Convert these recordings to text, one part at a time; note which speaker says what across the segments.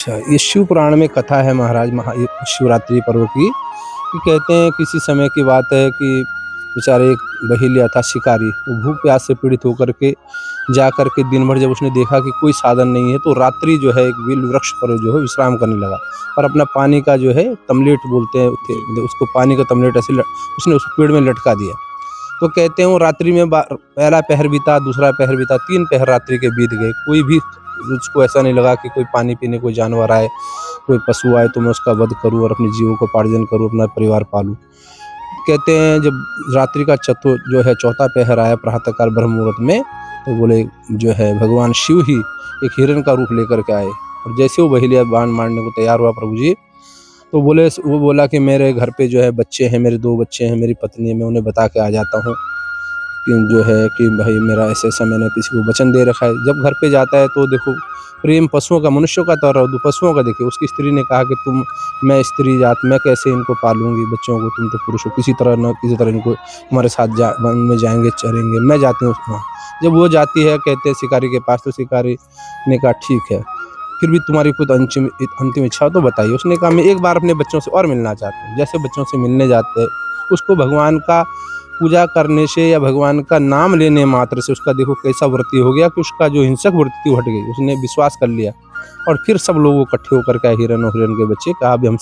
Speaker 1: अच्छा, ये शिव पुराण में कथा है महाराज शिवरात्रि पर्व की कि कहते हैं किसी समय की बात है कि बेचारे एक बहेलिया था शिकारी, वो भूख प्यास से पीड़ित होकर के जाकर के दिन भर जब उसने देखा कि कोई साधन नहीं है तो रात्रि जो है एक बिल वृक्ष पर जो है विश्राम करने लगा और अपना पानी का जो है तमलेट बोलते हैं मतलब उसको पानी का तमलेट ऐसे उसने उस पेड़ में लटका दिया। तो कहते हैं वो रात्रि में पहला पहर बीता, दूसरा पहर बीता, 3 पहर रात्रि के बीत गए। कोई भी उसको ऐसा नहीं लगा कि कोई पानी पीने कोई जानवर आए, कोई पशु आए तो मैं उसका वध करूँ और अपने जीवोपार्जन करूँ, अपना परिवार पालूँ। कहते हैं जब रात्रि का जो है चौथा पहर आया प्रातःकाल ब्रह्म मुहूर्त में, तो बोले जो है भगवान शिव ही एक हिरण का रूप लेकर के आए और जैसे वो बहेलिया बाण मारने को तैयार हुआ प्रभु जी, तो वो बोला कि मेरे घर पे जो है बच्चे हैं, मेरे 2 बच्चे हैं, मेरी पत्नी है, मैं उन्हें बता के आ जाता हूँ कि जो है कि भाई मेरा ऐसा मैंने किसी को वचन दे रखा है। जब घर पे जाता है तो देखो प्रेम पशुओं का, मनुष्यों का तो और पशुओं का देखिए, उसकी स्त्री ने कहा कि मैं स्त्री जात, मैं कैसे इनको पालूंगी बच्चों को, तुम तो पुरुष हो, किसी तरह न किसी तरह इनको तुम्हारे साथ वन में जाएंगे, चरेंगे, मैं जाती हूँ वहाँ। जब वो जाती है कहते हैं शिकारी के पास, तो शिकारी ने कहा ठीक है, फिर भी तुम्हारी कुछ अंतिम इच्छा हो तो बताइए। उसने कहा मैं एक बार अपने बच्चों से और मिलना चाहता हूँ। जैसे बच्चों से मिलने जाते हैं, उसको भगवान का पूजा करने से या भगवान का नाम लेने मात्र से उसका देखो कैसा वृत्ति हो गया कि उसका जो हिंसक वृत्ति थी हट गई, उसने विश्वास कर लिया। और फिर सब लोग इकट्ठे होकर के हिरन और हिरन के बच्चे कहा हम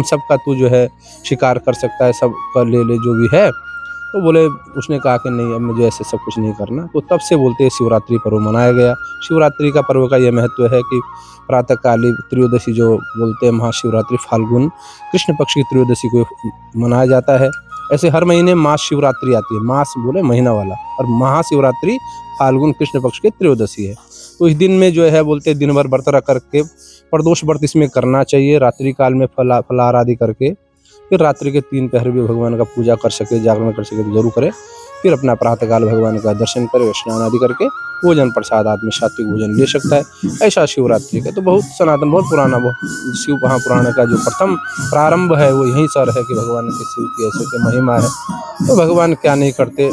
Speaker 1: सब का तू जो है शिकार कर सकता है, सब का ले जो भी है। तो बोले, उसने कहा कि नहीं अब मुझे ऐसे सब कुछ नहीं करना। तो तब से बोलते हैं शिवरात्रि पर्व मनाया गया। शिवरात्रि का पर्व का यह महत्व है कि प्रातःकाली त्रयोदशी जो बोलते हैं महाशिवरात्रि, फाल्गुन कृष्ण पक्ष की त्रयोदशी को मनाया जाता है। ऐसे हर महीने मास शिवरात्रि आती है, मास बोले महीना वाला, और महाशिवरात्रि फाल्गुन कृष्ण पक्ष की त्रयोदशी है। तो इस दिन में जो है बोलते हैं दिन भर व्रत रख करके, प्रदोष व्रत इसमें करना चाहिए, रात्रि काल में फलाहार आदि करके, फिर रात्रि के 3 पहर भी भगवान का पूजा कर सके, जागरण कर सके तो जरूर करे। फिर अपना प्रातःकाल भगवान का दर्शन करे, स्नान आदि करके भोजन प्रसाद आदमी सात्विक भोजन ले सकता है। ऐसा शिवरात्रि का तो बहुत सनातन, बहुत पुराना, बहुत शिव महापुराण का जो प्रथम प्रारंभ है वो यहीं सर है कि भगवान के शिव की ऐसे महिमा है। तो भगवान क्या नहीं करते,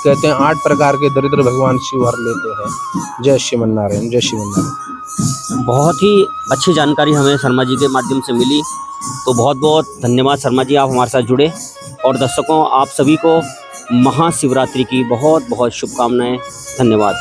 Speaker 1: कहते हैं 8 प्रकार के दरिद्र भगवान शिव हर लेते हैं। जय श्रीमन्नारायण, जय श्रीमन्नारायण।
Speaker 2: बहुत ही अच्छी जानकारी हमें शर्मा जी के माध्यम से मिली, तो बहुत बहुत धन्यवाद शर्मा जी, आप हमारे साथ जुड़े। और दर्शकों, आप सभी को महाशिवरात्रि की बहुत बहुत शुभकामनाएं। धन्यवाद।